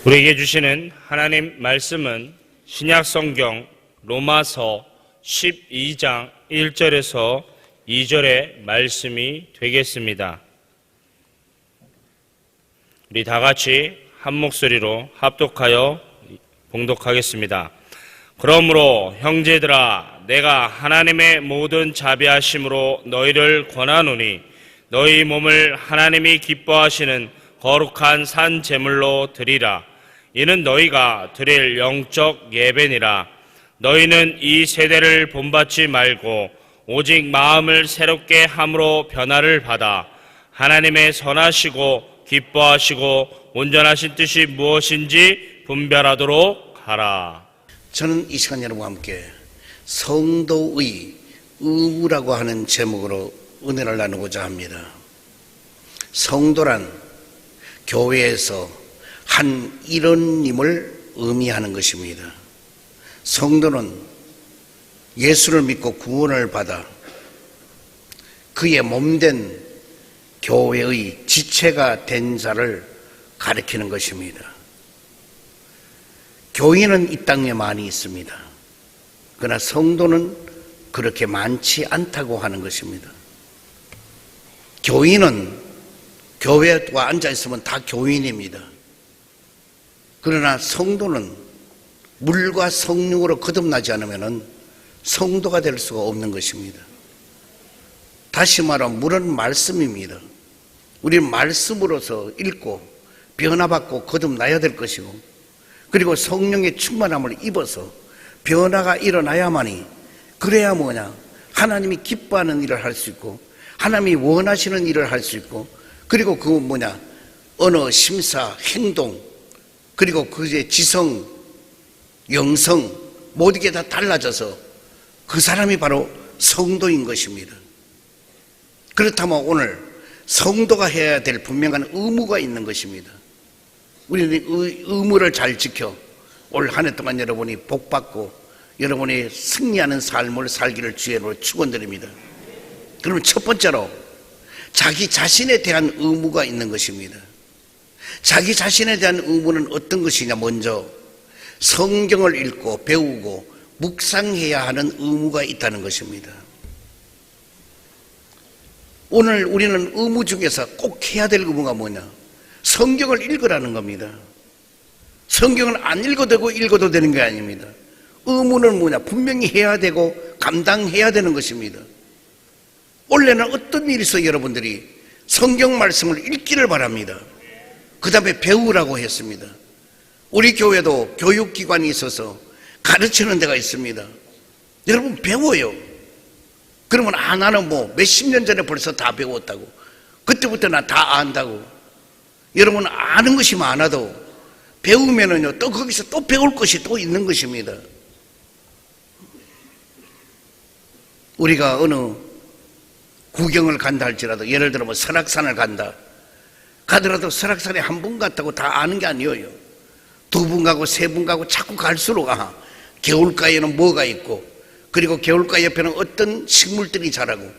우리에게 주시는 하나님 말씀은 신약성경 로마서 12장 1절에서 2절의 말씀이 되겠습니다. 우리 다 같이 한 목소리로 합독하여 봉독하겠습니다. 그러므로 형제들아, 내가 하나님의 모든 자비하심으로 너희를 권하노니 너희 몸을 하나님이 기뻐하시는 거룩한 산 제물로 드리라. 이는 너희가 드릴 영적 예배니라. 너희는 이 세대를 본받지 말고 오직 마음을 새롭게 함으로 변화를 받아 하나님의 선하시고 기뻐하시고 온전하신 뜻이 무엇인지 분별하도록 하라. 저는 이 시간 여러분과 함께 성도의 의무라고 하는 제목으로 은혜를 나누고자 합니다. 성도란 교회에서 한 일원임을 의미하는 것입니다. 성도는 예수를 믿고 구원을 받아 그의 몸된 교회의 지체가 된 자를 가리키는 것입니다. 교인은 이 땅에 많이 있습니다. 그러나 성도는 그렇게 많지 않다고 하는 것입니다. 교인은 교회에 앉아 있으면 다 교인입니다. 그러나 성도는 물과 성령으로 거듭나지 않으면 성도가 될 수가 없는 것입니다. 다시 말하면 물은 말씀입니다. 우리는 말씀으로서 읽고 변화받고 거듭나야 될 것이고, 그리고 성령의 충만함을 입어서 변화가 일어나야만이, 그래야 뭐냐, 하나님이 기뻐하는 일을 할 수 있고 하나님이 원하시는 일을 할 수 있고, 그리고 그 뭐냐, 언어, 심사, 행동, 그리고 그의 지성, 영성 모든 게 다 달라져서 그 사람이 바로 성도인 것입니다. 그렇다면 오늘 성도가 해야 될 분명한 의무가 있는 것입니다. 우리는 의무를 잘 지켜 올 한 해 동안 여러분이 복받고 여러분이 승리하는 삶을 살기를 주의로 축원드립니다. 그러면 첫 번째로 자기 자신에 대한 의무가 있는 것입니다. 자기 자신에 대한 의무는 어떤 것이냐? 먼저 성경을 읽고 배우고 묵상해야 하는 의무가 있다는 것입니다. 오늘 우리는 의무 중에서 꼭 해야 될 의무가 뭐냐? 성경을 읽으라는 겁니다. 성경을 안 읽어도 되는 게 아닙니다. 의무는 뭐냐? 분명히 해야 되고 감당해야 되는 것입니다. 원래는 어떤 일이 있어 여러분들이 성경 말씀을 읽기를 바랍니다. 그 다음에 배우라고 했습니다. 우리 교회도 교육기관이 있어서 가르치는 데가 있습니다. 여러분 배워요. 그러면 안 하는 뭐 몇십 년 전에 벌써 다 배웠다고, 그때부터 나 다 안다고. 여러분 아는 것이 많아도 배우면은요 또 거기서 또 배울 것이 또 있는 것입니다. 우리가 어느 구경을 간다 할지라도, 예를 들어 뭐 설악산을 간다 가더라도 설악산에 한 번 갔다고 다 아는 게 아니에요. 두 번 가고 세 번 가고 자꾸 갈수록 개울가에는 뭐가 있고, 그리고 개울가 옆에는 어떤 식물들이 자라고,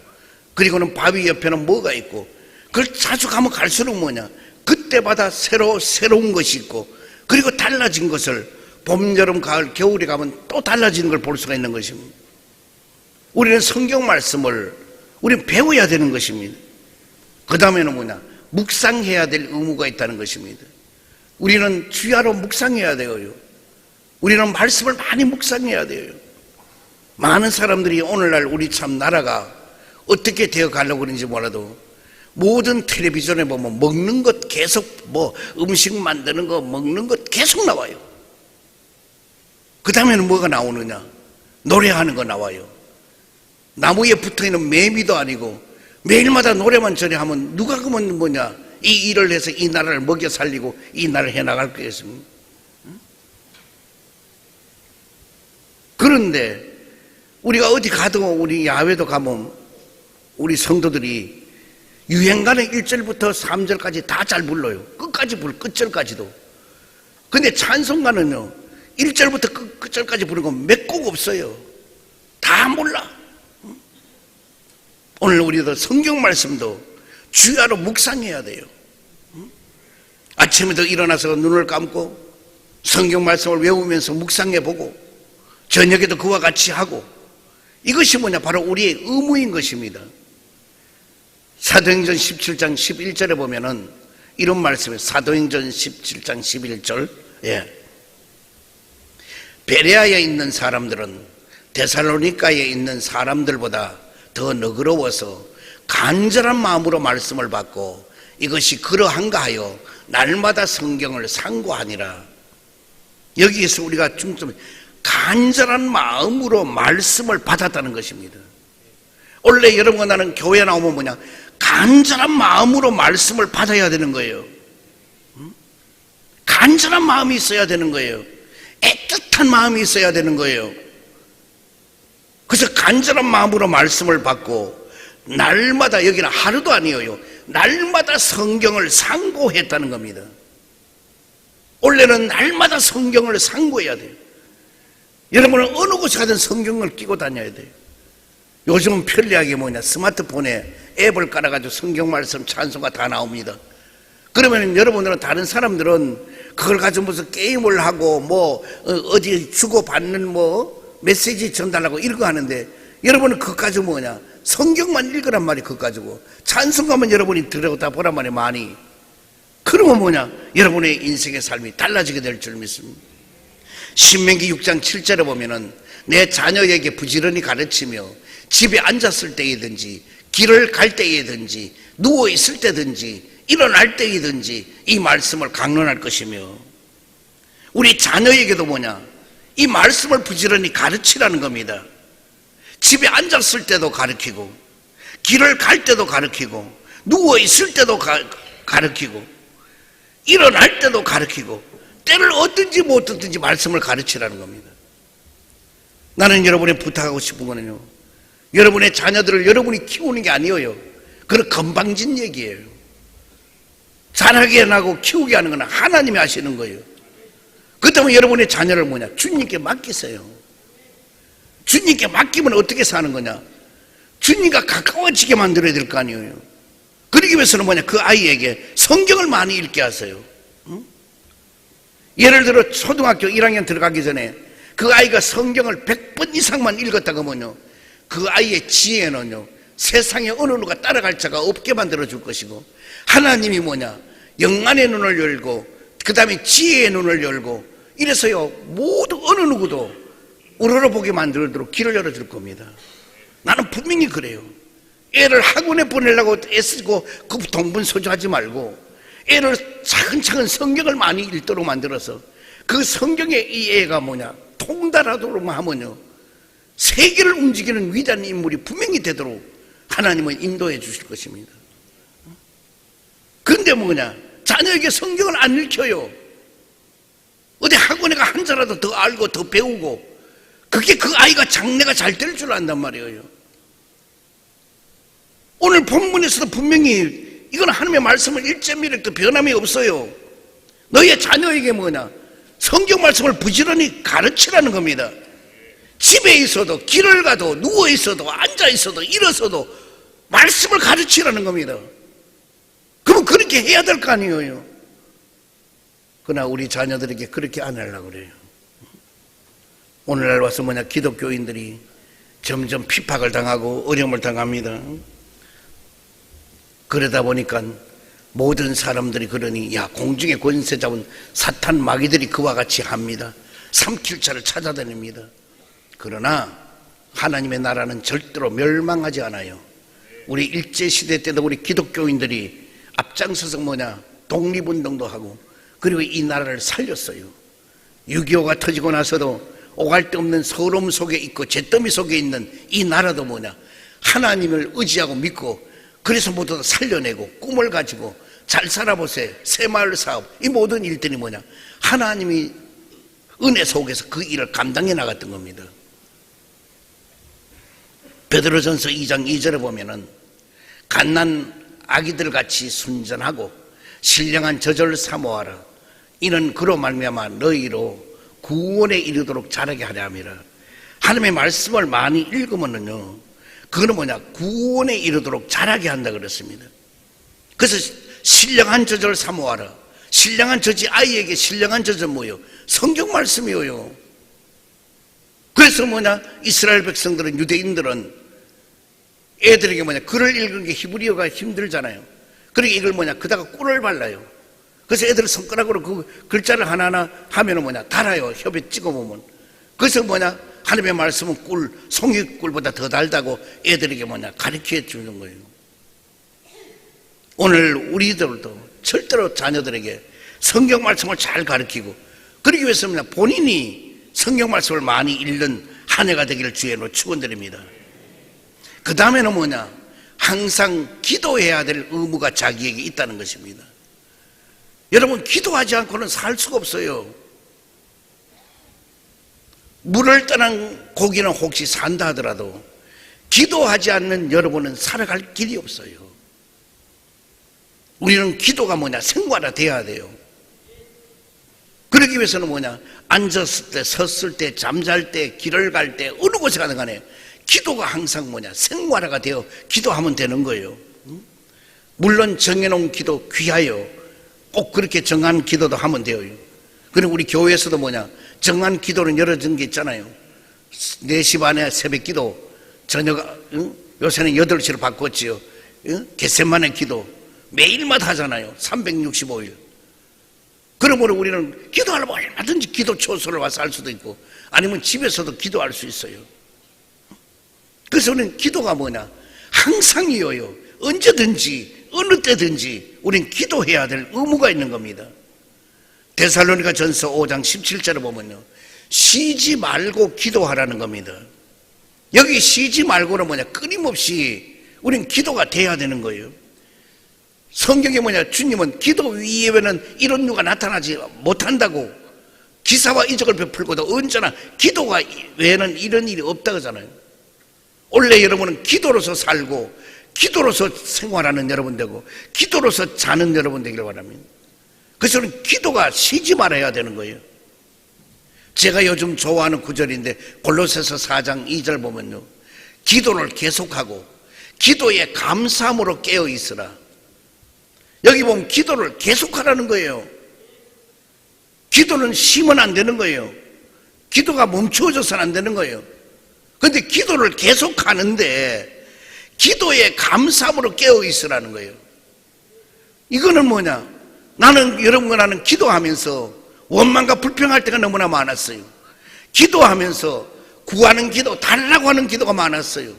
그리고는 바위 옆에는 뭐가 있고, 그걸 자주 가면 갈수록 뭐냐, 그때마다 새로운 것이 있고, 그리고 달라진 것을 봄, 여름, 가을, 겨울에 가면 또 달라지는 걸 볼 수가 있는 것입니다. 우리는 성경 말씀을 우리는 배워야 되는 것입니다. 그 다음에는 뭐냐, 묵상해야 될 의무가 있다는 것입니다. 우리는 주야로 묵상해야 돼요. 우리는 말씀을 많이 묵상해야 돼요. 많은 사람들이 오늘날 우리 참 나라가 어떻게 되어 가려고 그러는지 몰라도 모든 텔레비전에 보면 먹는 것 계속, 뭐 음식 만드는 거, 먹는 것 계속 나와요. 그 다음에는 뭐가 나오느냐? 노래하는 거 나와요. 나무에 붙어있는 매미도 아니고 매일마다 노래만 저래 하면 누가 그러면 뭐냐, 이 일을 해서 이 나라를 먹여 살리고 이 나라를 해나갈 거겠습니까? 그런데 우리가 어디 가도, 우리 야외도 가면 우리 성도들이 유행가는 1절부터 3절까지 다 잘 불러요. 끝절까지도. 근데 찬송가는요 1절부터 끝절까지 부르는 거 몇 곡 없어요. 다 몰라. 오늘 우리도 성경 말씀도 주야로 묵상해야 돼요. 아침에도 일어나서 눈을 감고 성경 말씀을 외우면서 묵상해보고 저녁에도 그와 같이 하고, 이것이 뭐냐? 바로 우리의 의무인 것입니다. 사도행전 17장 11절에 보면은 이런 말씀이에요. 사도행전 17장 11절. 베레아에 있는 사람들은 데살로니가에 있는 사람들보다 더 너그러워서 간절한 마음으로 말씀을 받고 이것이 그러한가 하여 날마다 성경을 상고하니라. 여기에서 우리가 중점, 간절한 마음으로 말씀을 받았다는 것입니다. 원래 여러분과 나는 교회 나오면 뭐냐? 간절한 마음으로 말씀을 받아야 되는 거예요. 간절한 마음이 있어야 되는 거예요. 애틋한 마음이 있어야 되는 거예요. 그래서 간절한 마음으로 말씀을 받고 날마다, 여기는 하루도 아니에요, 날마다 성경을 상고했다는 겁니다. 원래는 날마다 성경을 상고해야 돼요. 여러분은 어느 곳에 가든 성경을 끼고 다녀야 돼요. 요즘은 편리하게 뭐냐, 스마트폰에 앱을 깔아가지고 성경 말씀 찬송가 다 나옵니다. 그러면 여러분들은, 다른 사람들은 그걸 가지고 무슨 게임을 하고 뭐 어디 주고받는 뭐 메시지 전달하고 이런 거 하는데, 여러분은 그거 가지고 뭐냐, 성경만 읽으란 말이 그거 가지고 찬송가만 여러분이 들어다 보란 말이 많이. 그러면 뭐냐, 여러분의 인생의 삶이 달라지게 될 줄 믿습니다. 신명기 6장 7절에 보면은 내 자녀에게 부지런히 가르치며 집에 앉았을 때이든지 길을 갈 때이든지 누워있을 때든지 일어날 때이든지 이 말씀을 강론할 것이며, 우리 자녀에게도 뭐냐, 이 말씀을 부지런히 가르치라는 겁니다. 집에 앉았을 때도 가르치고 길을 갈 때도 가르치고 누워있을 때도 가르치고 일어날 때도 가르치고 때를 얻든지 못 얻든지 말씀을 가르치라는 겁니다. 나는 여러분에 부탁하고 싶은 거는요, 여러분의 자녀들을 여러분이 키우는 게 아니에요. 그건 건방진 얘기예요. 자라게 하고 키우게 하는 건 하나님이 하시는 거예요. 그 때문에 여러분의 자녀를 뭐냐, 주님께 맡기세요. 주님께 맡기면 어떻게 사는 거냐, 주님과 가까워지게 만들어야 될 거 아니에요. 그러기 위해서는 뭐냐, 그 아이에게 성경을 많이 읽게 하세요. 예를 들어 초등학교 1학년 들어가기 전에 그 아이가 성경을 100번 이상만 읽었다고 하면요, 그 아이의 지혜는요, 세상에 어느 누가 따라갈 자가 없게 만들어 줄 것이고, 하나님이 뭐냐, 영안의 눈을 열고 그 다음에 지혜의 눈을 열고 이래서요, 모두 어느 누구도 우러러보게 만들도록 길을 열어줄 겁니다. 나는 분명히 그래요. 애를 학원에 보내려고 애쓰고 그 동분서주하지 말고 애를 차근차근 성경을 많이 읽도록 만들어서 그 성경에 이 애가 뭐냐, 통달하도록 하면요, 세계를 움직이는 위대한 인물이 분명히 되도록 하나님은 인도해 주실 것입니다. 그런데 뭐냐, 자녀에게 성경을 안 읽혀요. 어디 학원에 가 한 자라도 더 알고 더 배우고, 그게 그 아이가 장래가 잘 될 줄 안단 말이에요. 오늘 본문에서도 분명히 이건 하나님의 말씀을 1.1획도 변함이 없어요. 너희의 자녀에게 뭐냐, 성경 말씀을 부지런히 가르치라는 겁니다. 집에 있어도 길을 가도 누워 있어도 앉아 있어도 일어서도 말씀을 가르치라는 겁니다. 그럼 그렇게 해야 될 거 아니에요. 그러나 우리 자녀들에게 그렇게 안 하려고 그래요. 오늘날 와서 뭐냐, 기독교인들이 점점 핍박을 당하고 어려움을 당합니다. 그러다 보니까 모든 사람들이 그러니, 야, 공중의 권세 잡은 사탄 마귀들이 그와 같이 합니다. 삼킬 자를 찾아다닙니다. 그러나 하나님의 나라는 절대로 멸망하지 않아요. 우리 일제시대 때도 우리 기독교인들이 앞장서서 뭐냐, 독립운동도 하고 그리고 이 나라를 살렸어요. 6.25가 터지고 나서도 오갈 데 없는 서러움 속에 있고 잿더미 속에 있는 이 나라도 뭐냐, 하나님을 의지하고 믿고 그래서 모두 다 살려내고 꿈을 가지고 잘 살아보세요. 새마을 사업, 이 모든 일들이 뭐냐, 하나님이 은혜 속에서 그 일을 감당해 나갔던 겁니다. 베드로전서 2장 2절에 보면은 갓난 아기들 같이 순전하고 신령한 저절을 사모하라. 이는 그로 말미암아 너희로 구원에 이르도록 자라게 하려 함이라. 하나님의 말씀을 많이 읽으면은요, 그거는 뭐냐, 구원에 이르도록 자라게 한다 그랬습니다. 그래서 신령한 저절을 사모하라. 신령한 저지 아이에게 신령한 저는 뭐요? 성경 말씀이요. 그래서 이스라엘 백성들은, 유대인들은 애들에게 글을 읽는 게 히브리어가 힘들잖아요. 그러니까 이걸 그다가 꿀을 발라요. 그래서 애들 손가락으로 그 글자를 하나하나 하면은 달아요. 협에 찍어보면. 그래서 하나님의 말씀은 송이꿀보다 더 달다고 애들에게 가르쳐 주는 거예요. 오늘 우리들도 절대로 자녀들에게 성경 말씀을 잘 가르치고, 그러기 위해서 본인이 성경 말씀을 많이 읽는 한 해가 되기를 주의로 축원드립니다. 그 다음에는 항상 기도해야 될 의무가 자기에게 있다는 것입니다. 여러분, 기도하지 않고는 살 수가 없어요. 물을 떠난 고기는 혹시 산다 하더라도 기도하지 않는 여러분은 살아갈 길이 없어요. 우리는 기도가 생활화 돼야 돼요. 그러기 위해서는 앉았을 때, 섰을 때, 잠잘 때, 길을 갈 때, 어느 곳에 가든 간에 기도가 항상 생활화가 되어 기도하면 되는 거예요. 물론 정해놓은 기도 귀하여 꼭 그렇게 정한 기도도 하면 돼요. 그리고 우리 교회에서도 정한 기도는 열어준 게 있잖아요. 4시 반에 새벽 기도, 저녁, 요새는 8시로 바꿨지요. 겟세마네 기도 매일마다 하잖아요. 365일. 그러므로 우리는 기도하려면 얼마든지 기도 초소를 와서 할 수도 있고, 아니면 집에서도 기도할 수 있어요. 그래서 우리는 기도가 항상이어요. 언제든지 어느 때든지 우리는 기도해야 될 의무가 있는 겁니다. 데살로니가 전서 5장 17절을 보면요, 쉬지 말고 기도하라는 겁니다. 여기 쉬지 말고는 끊임없이 우리는 기도가 돼야 되는 거예요. 성경에 주님은 기도 이외에는 이런 누가 나타나지 못한다고 기사와 이적을 베풀고도 언제나 기도가 외에는 이런 일이 없다고 하잖아요. 원래 여러분은 기도로서 살고 기도로서 생활하는 여러분 되고 기도로서 자는 여러분 되기를 바랍니다. 그래서 기도가 쉬지 말아야 되는 거예요. 제가 요즘 좋아하는 구절인데 골로새서 4장 2절 보면요, 기도를 계속하고 기도에 감사함으로 깨어 있으라. 여기 보면 기도를 계속하라는 거예요. 기도는 쉬면 안 되는 거예요. 기도가 멈추어져서는 안 되는 거예요. 그런데 기도를 계속하는데 기도에 감사함으로 깨어 있으라는 거예요. 이거는 나는 여러분과 나는 기도하면서 원망과 불평할 때가 너무나 많았어요. 기도하면서 구하는 기도, 달라고 하는 기도가 많았어요.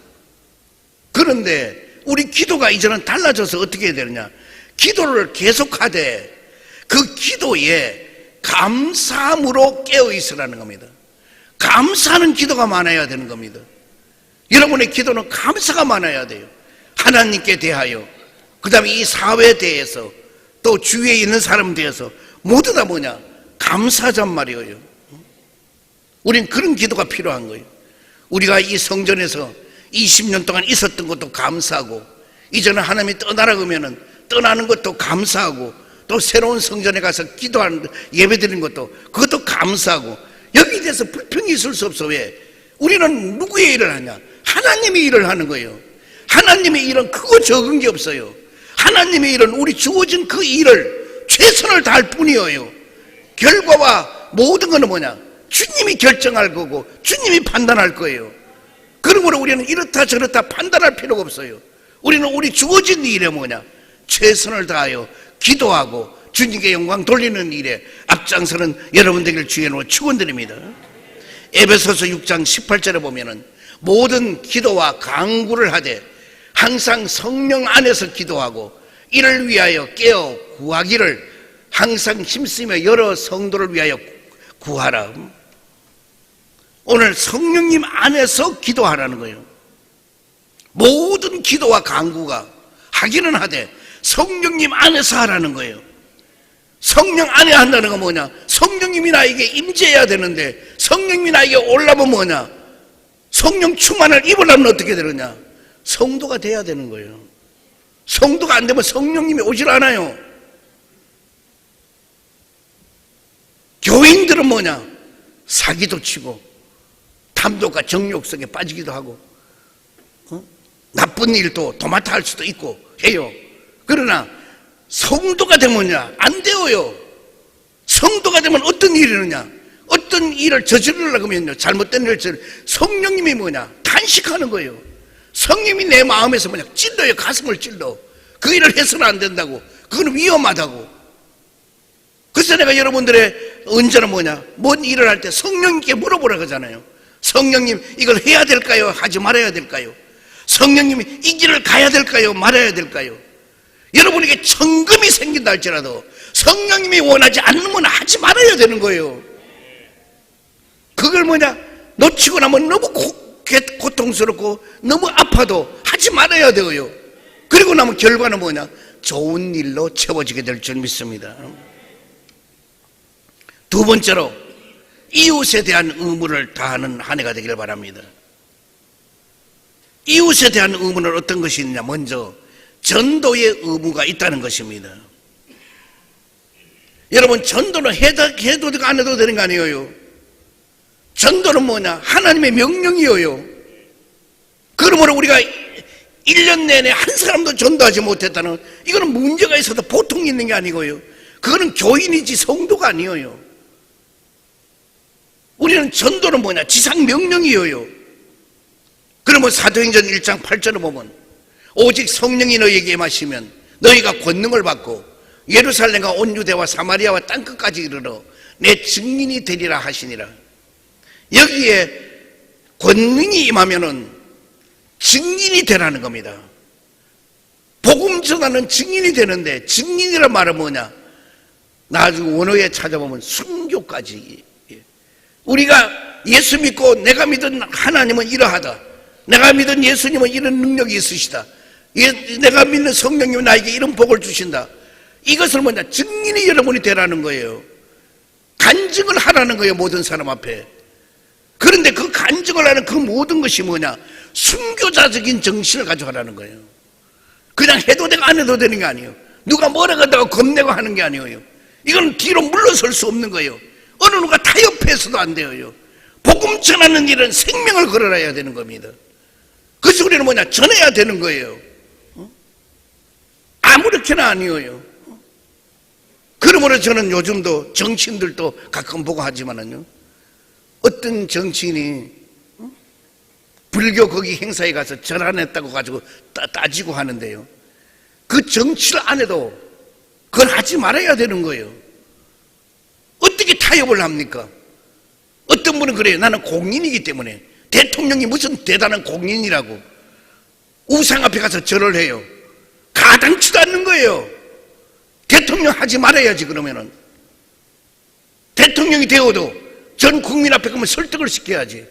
그런데 우리 기도가 이제는 달라져서 어떻게 해야 되느냐, 기도를 계속하되 그 기도에 감사함으로 깨어 있으라는 겁니다. 감사하는 기도가 많아야 되는 겁니다. 여러분의 기도는 감사가 많아야 돼요. 하나님께 대하여, 그 다음에 이 사회에 대해서, 또 주위에 있는 사람 대해서 모두 다 감사하잔 말이에요. 우린 그런 기도가 필요한 거예요. 우리가 이 성전에서 20년 동안 있었던 것도 감사하고, 이제는 하나님이 떠나라고 떠나는 것도 감사하고, 또 새로운 성전에 가서 기도하는 예배드리는 것도 그것도 감사하고, 여기에 대해서 불평이 있을 수 없어. 왜? 우리는 누구의 일을 하냐? 하나님의 일을 하는 거예요. 하나님의 일은 크고 적은 게 없어요. 하나님의 일은 우리 주어진 그 일을 최선을 다할 뿐이에요. 결과와 모든 것은 주님이 결정할 거고 주님이 판단할 거예요. 그러므로 우리는 이렇다 저렇다 판단할 필요가 없어요. 우리는 우리 주어진 일에 최선을 다하여 기도하고 주님께 영광 돌리는 일에 앞장서는 여러분 되길 주의 이름으로 축원드립니다. 에베소서 6장 18절에 보면은 모든 기도와 간구를 하되 항상 성령 안에서 기도하고 이를 위하여 깨어 구하기를 항상 힘쓰며 여러 성도를 위하여 구하라. 오늘 성령님 안에서 기도하라는 거예요. 모든 기도와 간구가 하기는 하되 성령님 안에서 하라는 거예요. 성령 안에 한다는 건 성령님이 나에게 임재해야 되는데 성령님이 나에게 올라면 성령 충만을 입으려면 어떻게 되느냐? 성도가 돼야 되는 거예요. 성도가 안 되면 성령님이 오질 않아요. 교인들은 사기도 치고 탐독과 정욕 속에 빠지기도 하고 나쁜 일도 도맡아 할 수도 있고 해요. 그러나 성도가 되면요, 안 되어요. 성도가 되면 어떤 일이 일어나냐? 어떤 일을 저지르려고 하면요, 잘못된 일을 성령님이 뭐냐? 탄식하는 거예요. 성령님이 내 마음에서 뭐냐? 찔러요. 가슴을 찔러. 그 일을 해서는 안 된다고. 그건 위험하다고. 그래서 내가 여러분들의 언제나 뭐냐? 뭔 일을 할 때 성령님께 물어보라고 하잖아요. 성령님, 이걸 해야 될까요? 하지 말아야 될까요? 성령님이 이 길을 가야 될까요? 말아야 될까요? 여러분에게 천금이 생긴다 할지라도 성령님이 원하지 않으면 하지 말아야 되는 거예요. 그걸 뭐냐? 놓치고 나면 너무 고통스럽고 너무 아파도 하지 말아야 돼요. 그리고 나면 결과는 뭐냐? 좋은 일로 채워지게 될 줄 믿습니다. 두 번째로 이웃에 대한 의무를 다하는 한 해가 되기를 바랍니다. 이웃에 대한 의무는 어떤 것이 있느냐? 먼저 전도의 의무가 있다는 것입니다. 여러분, 전도는 해도 되고 안 해도 되는 거 아니에요. 전도는 뭐냐? 하나님의 명령이에요. 그러므로 우리가 1년 내내 한 사람도 전도하지 못했다는, 이거는 문제가 있어도 보통 있는 게 아니고요. 그거는 교인이지 성도가 아니에요. 우리는 전도는 뭐냐? 지상 명령이에요. 그러면 사도행전 1장 8절을 보면 오직 성령이 너희에게 임하시면 너희가 권능을 받고 예루살렘과 온 유대와 사마리아와 땅끝까지 이르러 내 증인이 되리라 하시니라. 여기에 권능이 임하면은 증인이 되라는 겁니다. 복음 전하는 증인이 되는데, 증인이란 말은 뭐냐? 나중에 원어에 찾아보면 순교까지. 우리가 예수 믿고 내가 믿은 하나님은 이러하다, 내가 믿은 예수님은 이런 능력이 있으시다, 내가 믿는 성령님은 나에게 이런 복을 주신다, 이것을 뭐냐? 증인이 여러분이 되라는 거예요. 간증을 하라는 거예요, 모든 사람 앞에. 그런데 그 간증을 하는 그 모든 것이 뭐냐? 순교자적인 정신을 가져가라는 거예요. 그냥 해도 되고 안 해도 되는 게 아니에요. 누가 뭐라고 한다고 겁내고 하는 게 아니에요. 이건 뒤로 물러설 수 없는 거예요. 어느 누가 타협해서도 안 돼요. 복음 전하는 일은 생명을 걸어야 되는 겁니다. 그래서 우리는 뭐냐? 전해야 되는 거예요. 아무렇게나 아니에요. 그러므로 저는 요즘도 정치인들도 가끔 보고 하지만은요, 어떤 정치인이 불교 거기 행사에 가서 절 안 했다고 가지고 따지고 하는데요, 그 정치를 안 해도 그건 하지 말아야 되는 거예요. 어떻게 타협을 합니까? 어떤 분은 그래요. 나는 공인이기 때문에, 대통령이 무슨 대단한 공인이라고 우상 앞에 가서 절을 해요. 가당치도 않는 거예요. 대통령 하지 말아야지. 그러면은 대통령이 되어도 전 국민 앞에 가면 설득을 시켜야지.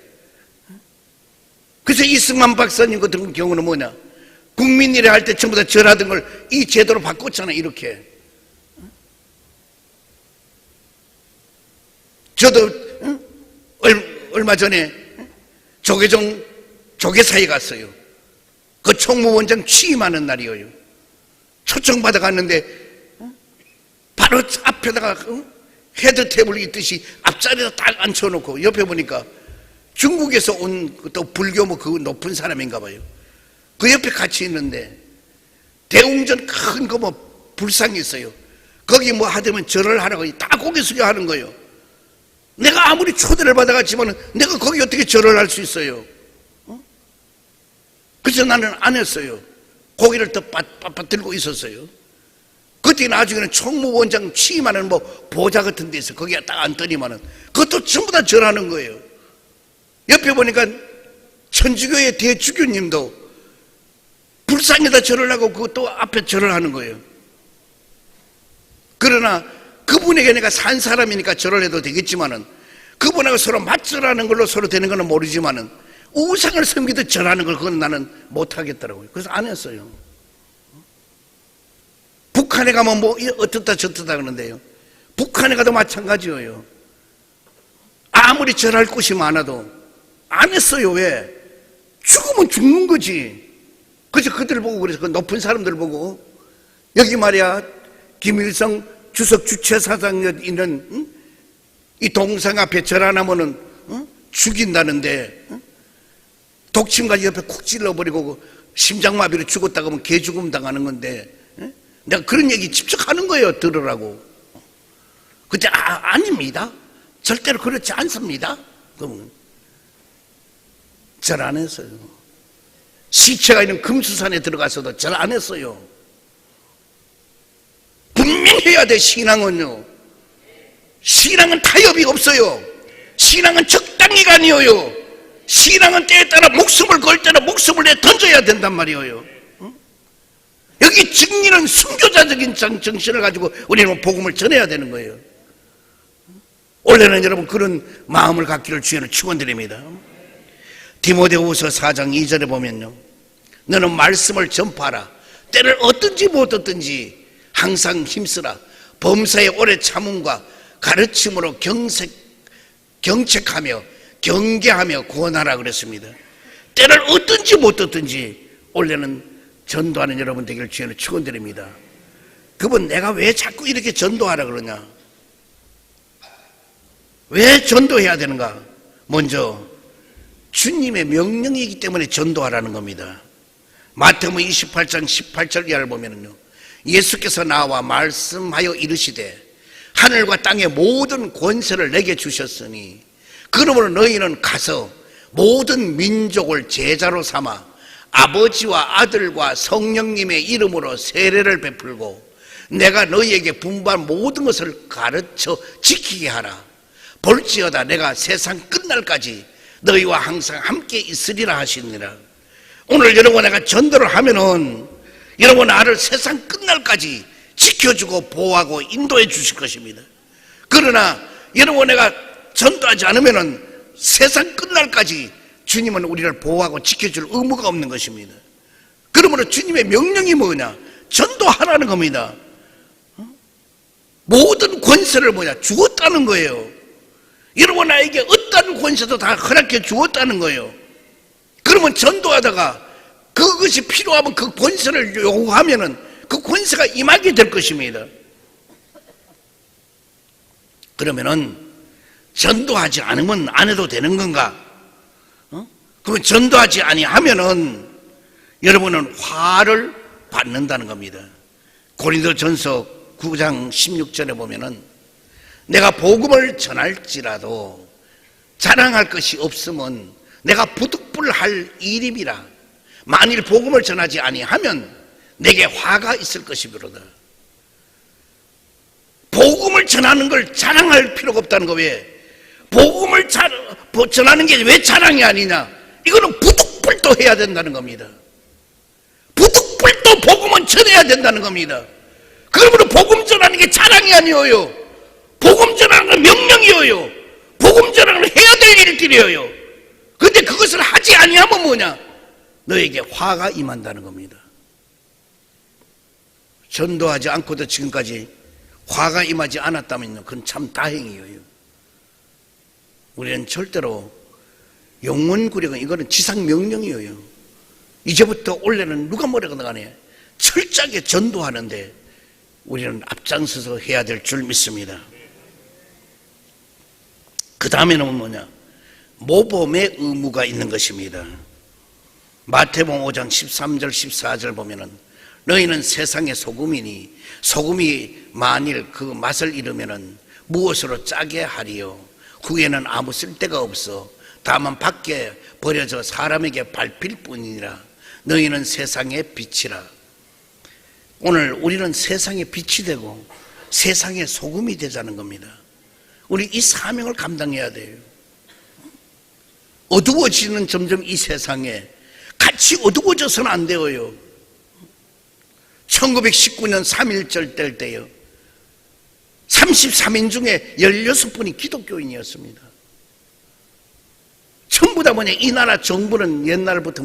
그래서 이승만 박사님 같은 경우는 뭐냐? 국민일에 할 때 전부 다 절하던 걸 이 제도로 바꿨잖아. 이렇게. 저도 얼마 전에 조계종 조계사에 갔어요. 그 총무원장 취임하는 날이에요. 초청받아 갔는데 바로 앞에다가 헤드 테이블 있듯이 앞자리에다 딱 앉혀놓고, 옆에 보니까 중국에서 온 또 불교 뭐 그 높은 사람인가 봐요. 그 옆에 같이 있는데 대웅전 큰 거 뭐 불상이 있어요. 거기 뭐 하려면 절을 하라고 다 고개 숙여 하는 거예요. 내가 아무리 초대를 받아갔지만 내가 거기 어떻게 절을 할 수 있어요? 그래서 나는 안 했어요. 고개를 더 빳빳 들고 있었어요. 그때 나중에는 총무원장 취임하는 뭐 보좌 같은 데서 거기에 딱 앉더니만은 그것도 전부 다 절하는 거예요. 옆에 보니까 천주교의 대주교님도 불상에다 절을 하고 그것도 앞에 절을 하는 거예요. 그러나 그분에게 내가 산 사람이니까 절을 해도 되겠지만은, 그분하고 서로 맞절하는 걸로 서로 되는 거는 모르지만은 우상을 섬기듯 절하는 걸 그건 나는 못하겠더라고요. 그래서 안 했어요. 북한에 가면 뭐 어떻다 저떻다 그러는데요, 북한에 가도 마찬가지예요. 아무리 절할 곳이 많아도 안 했어요. 왜? 죽으면 죽는 거지. 그래서 그들 보고, 그래서 그 높은 사람들 보고, 여기 말이야 김일성 주석 주최사장이 있는 이 동상 앞에 절 안 하면은 죽인다는데, 독침까지 옆에 쿡 찔러버리고 심장마비로 죽었다고 하면 개죽음 당하는 건데, 내가 그런 얘기 직접 하는 거예요. 들으라고. 근데 아닙니다. 절대로 그렇지 않습니다. 그러면 절 안 했어요. 시체가 있는 금수산에 들어가서도 절 안 했어요. 분명해야 돼. 신앙은요. 신앙은 타협이 없어요. 신앙은 적당히가 아니에요. 신앙은 때에 따라 목숨을 걸 때는 목숨을 내 던져야 된단 말이에요. 여기 증인은 순교자적인 정신을 가지고 우리는 복음을 전해야 되는 거예요. 원래는 여러분 그런 마음을 갖기를 주의를 축원드립니다. 디모데후서 4장 2절에 보면요, 너는 말씀을 전파하라. 때를 얻든지 못 얻든지 항상 힘쓰라. 범사에 오래 참음과 가르침으로 경책하며 경계하며 구원하라 그랬습니다. 때를 얻든지 못 얻든지 원래는 전도하는 여러분 되기를 주의를 축원드립니다. 그분 내가 왜 자꾸 이렇게 전도하라 그러냐? 왜 전도해야 되는가? 먼저 주님의 명령이기 때문에 전도하라는 겁니다. 마태복음 28장 18절 이하를 보면요, 예수께서 나와 말씀하여 이르시되 하늘과 땅의 모든 권세를 내게 주셨으니 그러므로 너희는 가서 모든 민족을 제자로 삼아 아버지와 아들과 성령님의 이름으로 세례를 베풀고 내가 너희에게 분부한 모든 것을 가르쳐 지키게 하라. 볼지어다 내가 세상 끝날까지 너희와 항상 함께 있으리라 하시니라. 오늘 여러분 내가 전도를 하면은 여러분 나를 세상 끝날까지 지켜주고 보호하고 인도해 주실 것입니다. 그러나 여러분 내가 전도하지 않으면은 세상 끝날까지 주님은 우리를 보호하고 지켜줄 의무가 없는 것입니다. 그러므로 주님의 명령이 뭐냐? 전도하라는 겁니다. 모든 권세를 주었다는 거예요. 여러분 나에게 어떤 권세도 다 허락해 주었다는 거예요. 그러면 전도하다가 그것이 필요하면 그 권세를 요구하면은 그 권세가 임하게 될 것입니다. 그러면은 전도하지 않으면 안 해도 되는 건가? 그러면 전도하지 아니하면은 여러분은 화를 받는다는 겁니다. 고린도전서 9장 16절에 보면은 내가 복음을 전할지라도 자랑할 것이 없으면 내가 부득불할 일임이라. 만일 복음을 전하지 아니하면 내게 화가 있을 것이므로다. 복음을 전하는 걸 자랑할 필요가 없다는 거. 왜? 복음을 전하는 게 왜 자랑이 아니냐? 이거는 부득불도 해야 된다는 겁니다. 부득불도 복음은 전해야 된다는 겁니다. 그러므로 복음 전하는 게 자랑이 아니에요. 복음 전하는 건 명령이에요. 복음 전하는 건 해야 될 일들이에요. 그런데 그것을 하지 아니하면 뭐냐? 너에게 화가 임한다는 겁니다. 전도하지 않고도 지금까지 화가 임하지 않았다면요, 그건 참 다행이에요. 우리는 절대로 영원구력은 이거는 지상 명령이에요. 이제부터 원래는 누가 뭐라고 나가네, 철저하게 전도하는데 우리는 앞장서서 해야 될 줄 믿습니다. 그 다음에는 뭐냐? 모범의 의무가 있는 것입니다. 마태복음 5장 13절 14절 보면은 너희는 세상의 소금이니 소금이 만일 그 맛을 잃으면은 무엇으로 짜게 하리요? 후에는 아무 쓸데가 없어 다만 밖에 버려져 사람에게 밟힐 뿐이니라. 너희는 세상의 빛이라. 오늘 우리는 세상의 빛이 되고 세상의 소금이 되자는 겁니다. 우리 이 사명을 감당해야 돼요. 어두워지는 점점 이 세상에 같이 어두워져서는 안 되어요. 1919년 3.1절 될 때요, 33인 중에 16분이 기독교인이었습니다. 전부 다 이 나라 정부는 옛날부터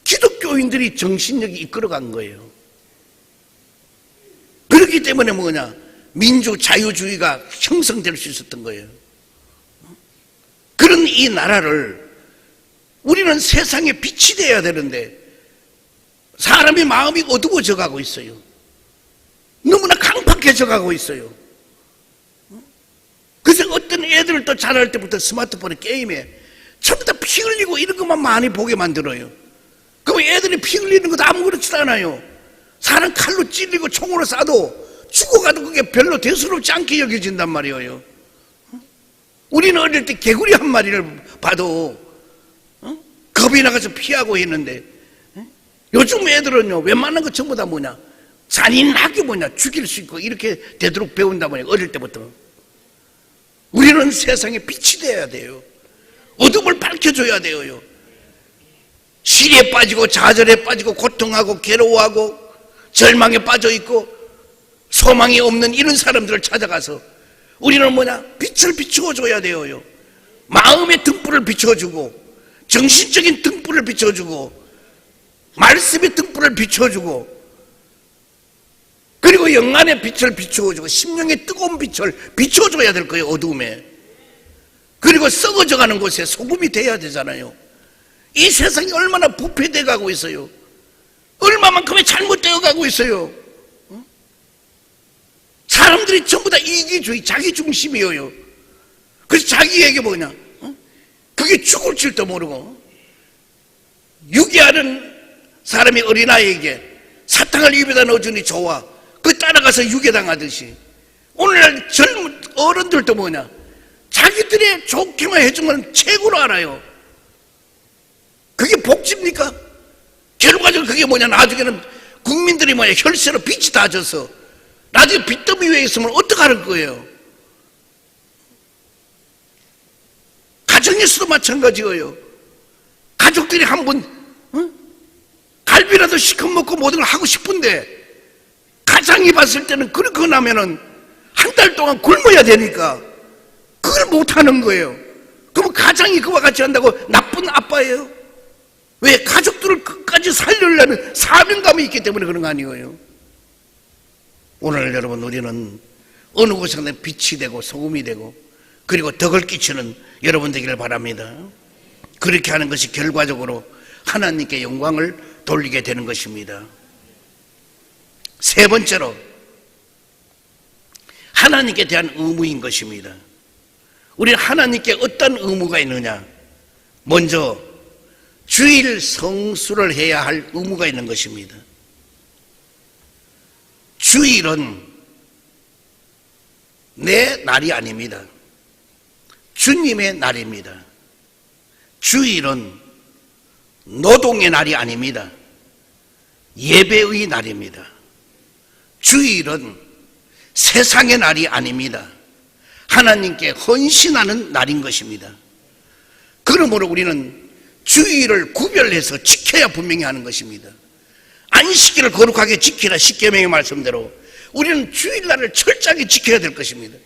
기독교인들이 정신력이 이끌어간 거예요. 그렇기 때문에 민주 자유주의가 형성될 수 있었던 거예요. 그런 이 나라를 우리는 세상에 빛이 되어야 되는데 사람의 마음이 어두워져 가고 있어요. 너무나 강팍해져 가고 있어요. 그래서 어떤 애들을 또 자랄 때부터 스마트폰에 게임에 전부 다 피 흘리고 이런 것만 많이 보게 만들어요. 그럼 애들이 피 흘리는 것도 아무렇지도 않아요. 사람 칼로 찔리고 총으로 쏴도 죽어가도 그게 별로 대수롭지 않게 여겨진단 말이에요. 우리는 어릴 때 개구리 한 마리를 봐도 겁이 나가서 피하고 했는데, 요즘 애들은요 웬만한 거 전부 다 뭐냐, 잔인하게 뭐냐 죽일 수 있고 이렇게 되도록 배운다 보니 어릴 때부터. 우리는 세상에 빛이 돼야 돼요. 어둠을 밝혀줘야 돼요. 시리에 빠지고 좌절에 빠지고 고통하고 괴로워하고 절망에 빠져 있고 소망이 없는 이런 사람들을 찾아가서 우리는 뭐냐, 빛을 비추어줘야 돼요. 마음의 등불을 비춰주고 정신적인 등불을 비춰주고 말씀의 등불을 비춰주고 그리고 영안의 빛을 비춰주고 심령의 뜨거운 빛을 비춰줘야 될 거예요. 어두움에. 그리고 썩어져가는 곳에 소금이 돼야 되잖아요. 이 세상이 얼마나 부패돼 가고 있어요. 얼마만큼의 잘못되어 가고 있어요. 사람들이 전부 다 이기주의, 자기 중심이에요. 그래서 자기에게 뭐냐, 그게 죽을 줄도 모르고 유괴하는 사람이 어린아이에게 사탕을 입에다 넣어주니 좋아, 그 따라가서 유괴당하듯이 오늘날 젊은 어른들도 뭐냐, 자기들의 좋게만 해주면 최고로 알아요. 그게 복지입니까? 결과적으로 그게 뭐냐, 나중에는 국민들이 뭐냐 혈세로 빚이 다 져서 나중에 빚더미 위에 있으면 어떡할 거예요? 가정에서도 마찬가지예요. 가족들이 한번 갈비라도 시켜 먹고 모든 걸 하고 싶은데 가장이 봤을 때는 그렇게 나면은 한 달 동안 굶어야 되니까 그걸 못하는 거예요. 그러면 가장이 그와 같이 한다고 나쁜 아빠예요? 왜? 가족들을 끝까지 살리려는 사명감이 있기 때문에 그런 거 아니에요. 오늘 여러분, 우리는 어느 곳에나 빛이 되고 소금이 되고 그리고 덕을 끼치는 여러분 되기를 바랍니다. 그렇게 하는 것이 결과적으로 하나님께 영광을 돌리게 되는 것입니다. 세 번째로 하나님께 대한 의무인 것입니다. 우리는 하나님께 어떤 의무가 있느냐? 먼저 주일 성수를 해야 할 의무가 있는 것입니다. 주일은 내 날이 아닙니다. 주님의 날입니다. 주일은 노동의 날이 아닙니다. 예배의 날입니다. 주일은 세상의 날이 아닙니다. 하나님께 헌신하는 날인 것입니다. 그러므로 우리는 주일을 구별해서 지켜야 분명히 하는 것입니다. 안식일을 거룩하게 지키라 십계명의 말씀대로 우리는 주일날을 철저하게 지켜야 될 것입니다.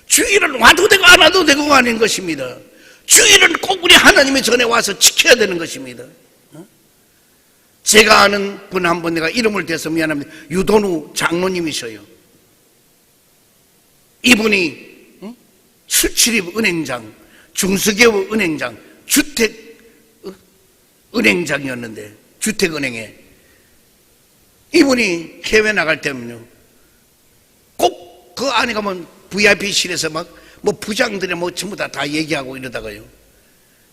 주일은 와도 되고 안 와도 되고가 아닌 것입니다. 주일은 꼭 우리 하나님의 전에 와서 지켜야 되는 것입니다. 제가 아는 분 한 분, 내가 이름을 대서 미안합니다. 유돈우 장로님이셔요. 이분이 수출입 은행장, 중소기업 은행장, 주택 은행장이었는데, 주택은행에 이분이 해외 나갈 때면요 꼭 그 안에 가면 VIP실에서 막 뭐 부장들이 뭐 전부 다 얘기하고 이러다가요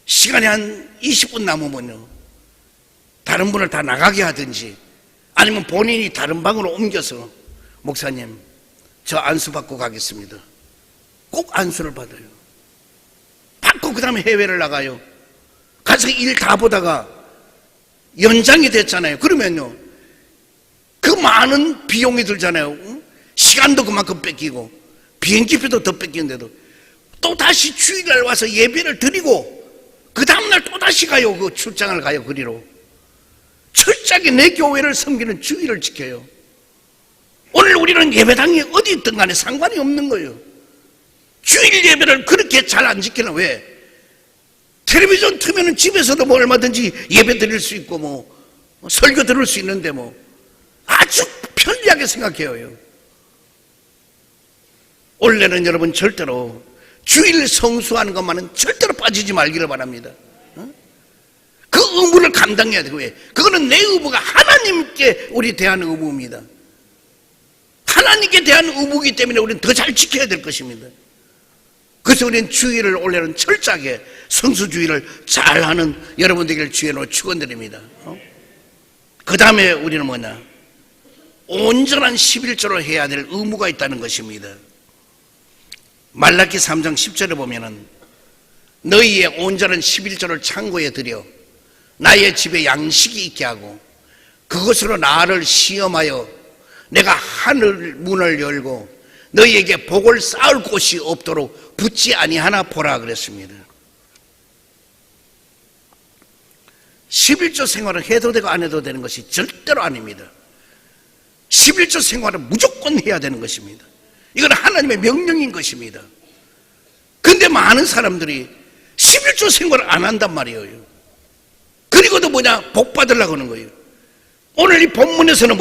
시간이 한 20분 남으면요 다른 분을 다 나가게 하든지 아니면 본인이 다른 방으로 옮겨서 목사님 저 안수 받고 가겠습니다. 꼭 안수를 받아요. 받고 그 다음에 해외를 나가요. 가서 일 다 보다가 연장이 됐잖아요. 그러면요 그 많은 비용이 들잖아요. 시간도 그만큼 뺏기고 비행기표도 더 뺏기는데도 또 다시 주일날 와서 예배를 드리고 그 다음날 또 다시 가요. 그 출장을 가요. 그리로 철저하게 내 교회를 섬기는 주일을 지켜요. 오늘 우리는 예배당이 어디 있든 간에 상관이 없는 거예요. 주일 예배를 그렇게 잘 안 지키는 왜? 텔레비전 틀면은 집에서도 뭐 얼마든지 예배 드릴 수 있고 뭐 설교 들을 수 있는데 뭐 아주 편리하게 생각해요. 올해는 여러분 절대로 주일 성수하는 것만은 절대로 빠지지 말기를 바랍니다. 그 의무를 감당해야 되고 왜? 그거는 내 의무가 하나님께 우리 대한 의무입니다. 하나님께 대한 의무이기 때문에 우리는 더 잘 지켜야 될 것입니다. 그래서 우리는 주일을 올해는 철저하게 성수주의를 잘하는 여러분 되길 주의로 축원드립니다. 그 다음에 우리는 뭐냐? 온전한 11조를 해야 될 의무가 있다는 것입니다. 말라기 3장 10절에 보면은 너희의 온전한 11조를 창고에 들여 나의 집에 양식이 있게 하고 그것으로 나를 시험하여 내가 하늘 문을 열고 너희에게 복을 쌓을 곳이 없도록 붙지 아니하나 보라 그랬습니다. 11조 생활을 해도 되고 안 해도 되는 것이 절대로 아닙니다. 11조 생활은 무조건 해야 되는 것입니다. 이건 하나님의 명령인 것입니다. 그런데 많은 사람들이 11조 생활을 안 한단 말이에요. 그리고도 복 받으려고 하는 거예요. 오늘 이 본문에서는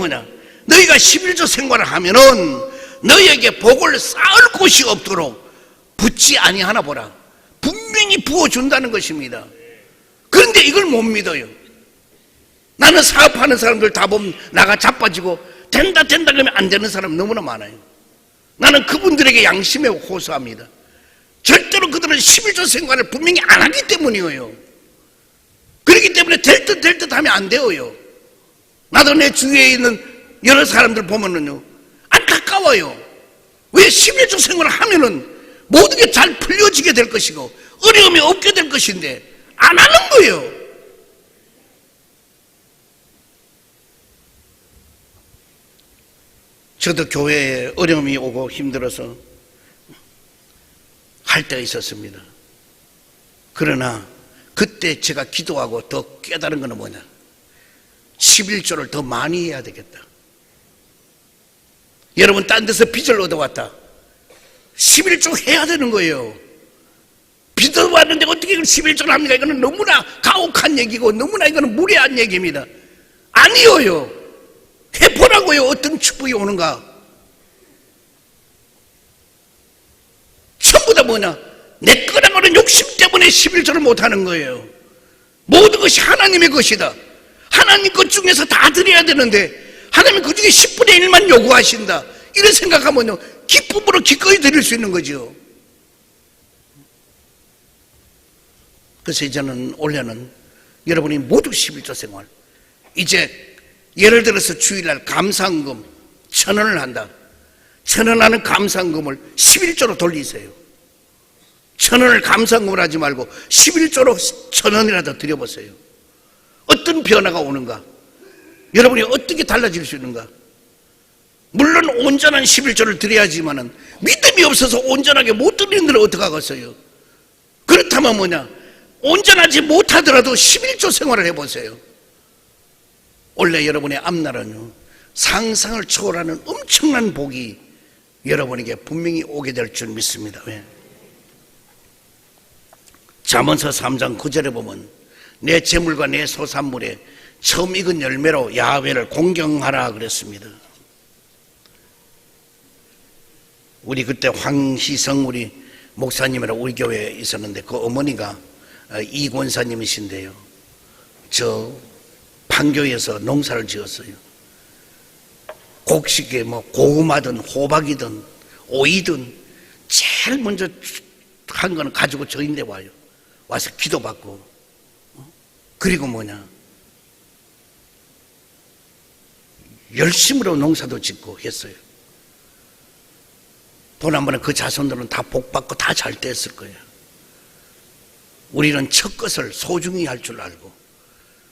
너희가 11조 생활을 하면은 너희에게 복을 쌓을 곳이 없도록 붙지 아니하나 보라. 분명히 부어준다는 것입니다. 그런데 이걸 못 믿어요. 나는 사업하는 사람들 다 보면 나가 자빠지고 된다 그러면 안 되는 사람 너무나 많아요. 나는 그분들에게 양심에 호소합니다. 절대로 그들은 11조 생활을 분명히 안 하기 때문이에요. 그렇기 때문에 될 듯 하면 안 돼요. 나도 내 주위에 있는 여러 사람들 보면은요, 안타까워요. 왜 11조 생활을 하면은 모든 게 잘 풀려지게 될 것이고 어려움이 없게 될 것인데 안 하는 거예요. 저도 교회에 어려움이 오고 힘들어서 할 때가 있었습니다. 그러나 그때 제가 기도하고 더 깨달은 것은 11조를 더 많이 해야 되겠다. 여러분, 딴 데서 빚을 얻어왔다. 11조 해야 되는 거예요. 빚 얻어왔는데 어떻게 이걸 11조를 합니까? 이거는 너무나 가혹한 얘기고 너무나 이거는 무례한 얘기입니다. 아니에요. 해보라고요. 어떤 축복이 오는가. 전부 다 내 거라고 하는 욕심 때문에 11조를 못하는 거예요. 모든 것이 하나님의 것이다. 하나님 것 중에서 다 드려야 되는데 하나님 그 중에 10분의 1만 요구하신다. 이런 생각하면요, 기쁨으로 기꺼이 드릴 수 있는 거죠. 그래서 이제는 올해는 여러분이 모두 11조 생활, 이제 예를 들어서 주일날 감사헌금 1,000원을 한다. 1,000원 하는 감사헌금을 11조로 돌리세요. 1,000원을 감사헌금을 하지 말고 11조로 1,000원이라도 드려보세요. 어떤 변화가 오는가? 여러분이 어떻게 달라질 수 있는가? 물론 온전한 11조를 드려야지만은 믿음이 없어서 온전하게 못 드리는 데는 어떡하겠어요? 그렇다면 온전하지 못하더라도 11조 생활을 해보세요. 원래 여러분의 앞날은요, 상상을 초월하는 엄청난 복이 여러분에게 분명히 오게 될 줄 믿습니다. 왜? 잠언서 3장 9절에 보면 내 재물과 내 소산물에 처음 익은 열매로 야훼를 공경하라 그랬습니다. 우리 그때 황희성 우리 목사님이라 우리 교회에 있었는데 그 어머니가 이 권사님이신데요, 저 판교에서 농사를 지었어요. 곡식에 고구마든 호박이든 오이든 제일 먼저 한 거는 가지고 저인데 와요. 와서 기도받고, 그리고 열심으로 농사도 짓고 했어요. 돈 한 번에 그 자손들은 다 복받고 다 잘 됐을 거예요. 우리는 첫 것을 소중히 할 줄 알고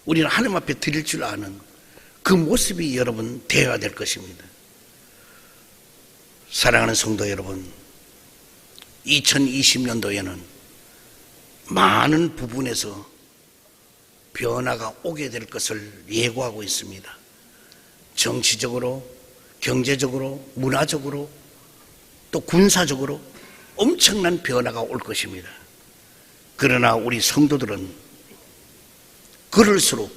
우리는 하나님 앞에 드릴 줄 아는 그 모습이 여러분 되어야 될 것입니다. 사랑하는 성도 여러분, 2020년도에는 많은 부분에서 변화가 오게 될 것을 예고하고 있습니다. 정치적으로, 경제적으로, 문화적으로, 또 군사적으로 엄청난 변화가 올 것입니다. 그러나 우리 성도들은 그럴수록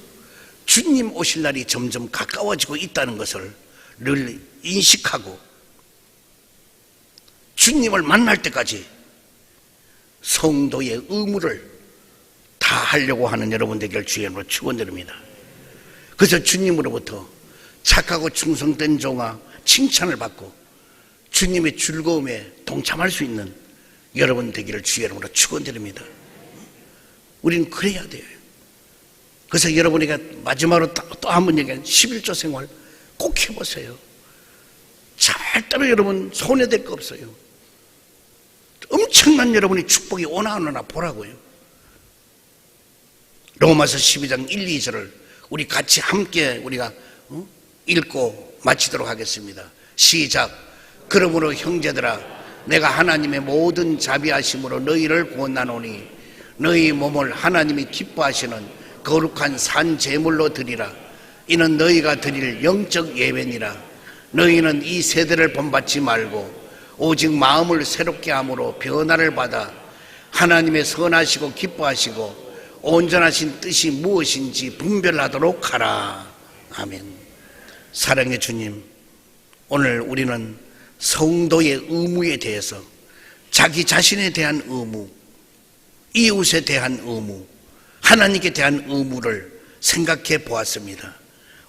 주님 오실 날이 점점 가까워지고 있다는 것을 늘 인식하고 주님을 만날 때까지 성도의 의무를 다 하려고 하는 여러분 되길 주의 이름으로 축원드립니다. 그래서 주님으로부터 착하고 충성된 종아 칭찬을 받고 주님의 즐거움에 동참할 수 있는 여러분 되기를 주의 이름으로 축원드립니다. 우리는 그래야 돼요. 그래서 여러분에게 마지막으로 또 한 번 얘기한 11조 생활 꼭 해보세요. 절대로 여러분 손해될 거 없어요. 엄청난 여러분의 축복이 오나 안 오나 보라고요. 로마서 12장 1, 2절을 우리 같이 함께 우리가 읽고 마치도록 하겠습니다. 시작. 그러므로 형제들아 내가 하나님의 모든 자비하심으로 너희를 구원하노니 너희 몸을 하나님이 기뻐하시는 거룩한 산 제물로 드리라. 이는 너희가 드릴 영적 예배니라. 너희는 이 세대를 본받지 말고 오직 마음을 새롭게 함으로 변화를 받아 하나님의 선하시고 기뻐하시고 온전하신 뜻이 무엇인지 분별하도록 하라. 아멘. 사랑의 주님, 오늘 우리는 성도의 의무에 대해서, 자기 자신에 대한 의무, 이웃에 대한 의무, 하나님께 대한 의무를 생각해 보았습니다.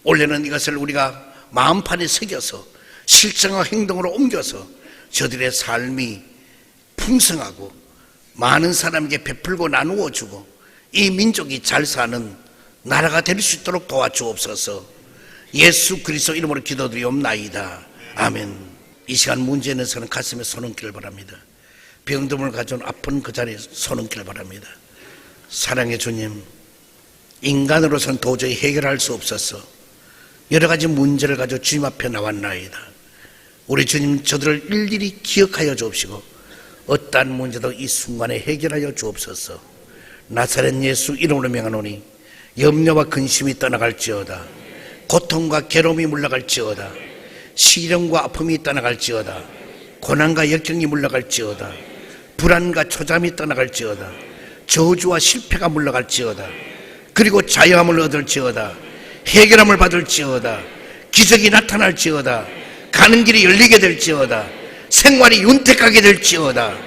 원래는 이것을 우리가 마음판에 새겨서 실정과 행동으로 옮겨서 저들의 삶이 풍성하고 많은 사람에게 베풀고 나누어 주고 이 민족이 잘 사는 나라가 될 수 있도록 도와주옵소서. 예수 그리스도 이름으로 기도드리옵나이다. 아멘. 이 시간 문제 있는 사람 가슴에 손 얹기를 바랍니다. 병듦을 가져온 아픈 그 자리에 손 얹기를 바랍니다. 사랑의 주님, 인간으로서는 도저히 해결할 수 없어서 여러 가지 문제를 가지고 주님 앞에 나왔나이다. 우리 주님, 저들을 일일이 기억하여 주옵시고 어떠한 문제도 이 순간에 해결하여 주옵소서. 나사렛 예수 이름으로 명하노니 염려와 근심이 떠나갈지어다. 고통과 괴로움이 물러갈지어다. 시련과 아픔이 떠나갈지어다. 고난과 역경이 물러갈지어다. 불안과 초잠이 떠나갈지어다. 저주와 실패가 물러갈지어다. 그리고 자유함을 얻을지어다. 해결함을 받을지어다. 기적이 나타날지어다. 가는 길이 열리게 될지어다. 생활이 윤택하게 될지어다.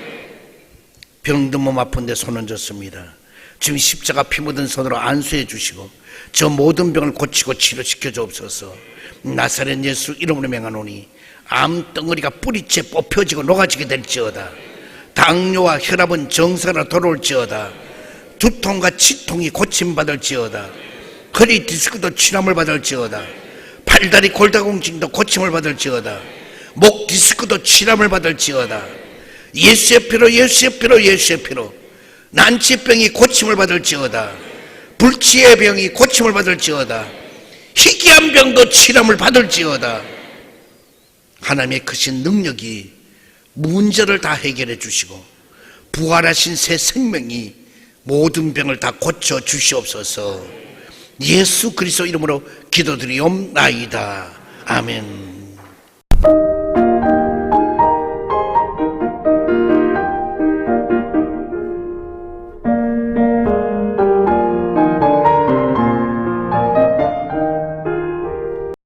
병든 몸 아픈데 손 얹었습니다. 지금 십자가 피 묻은 손으로 안수해 주시고 저 모든 병을 고치고 치료시켜 주옵소서. 나사렛 예수 이름으로 명하노니 암덩어리가 뿌리채 뽑혀지고 녹아지게 될지어다. 당뇨와 혈압은 정상으로 돌아올지어다. 두통과 치통이 고침받을지어다. 허리 디스크도 치료를 받을지어다. 팔다리 골다공증도 고침을 받을지어다. 목 디스크도 치료를 받을지어다. 예수의 피로 예수의 피로 예수의 피로 난치병이 고침을 받을지어다. 불치의 병이 고침을 받을지어다. 희귀한 병도 치료를 받을지어다. 하나님의 크신 능력이 문제를 다 해결해 주시고 부활하신 새 생명이 모든 병을 다 고쳐 주시옵소서. 예수 그리스도 이름으로 기도드리옵나이다. 아멘.